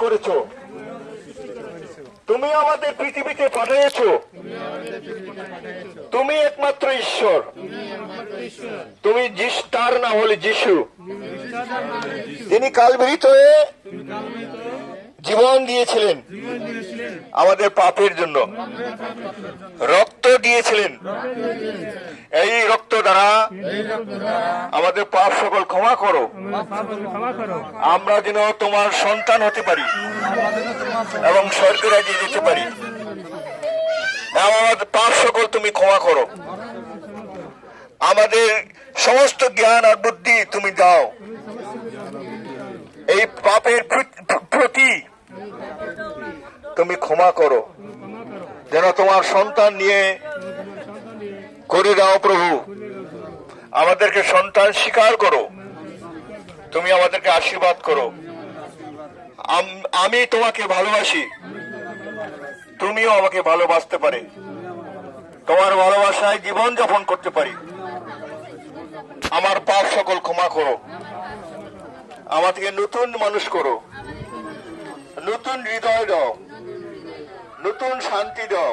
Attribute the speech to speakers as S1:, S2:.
S1: করেছো, তুমি আমাদের পৃথিবীতে পাঠিয়েছো। তুমি একমাত্র ঈশ্বর। তুমি তার নাম হলে যিশু, তিনি কালভারিতে জীবন দিয়েছিলেন আমাদের পাপের জন্য, রক্ত দিয়েছিলেন। এই রক্ত দ্বারা আমাদের পাপ সকল ক্ষমা করো, আমরা যেন তোমার সন্তান হতে পারি এবং স্বর্গের রাজ্যে যেতে পারি। আমাদের পাপ সকল তুমি ক্ষমা করো, আমাদের সমস্ত জ্ঞান আর বুদ্ধি তুমি দাও। এই পাপের প্রতি তুমি ক্ষমা করো, যেন তোমার সন্তান নিয়ে করে দাও। প্রভু, আমাদেরকে সন্তান স্বীকার করো, তুমি আমাদেরকে আশীর্বাদ করো। আমি তোমাকে ভালোবাসি, তুমিও আমাকে ভালোবাসতে পারে, তোমার ভালোবাসায় জীবন যাপন করতে পারি। আমার পাপ সকল ক্ষমা করো, আমাদেরকে নতুন মানুষ করো, নতুন হৃদয় দাও, নতুন শান্তি দাও।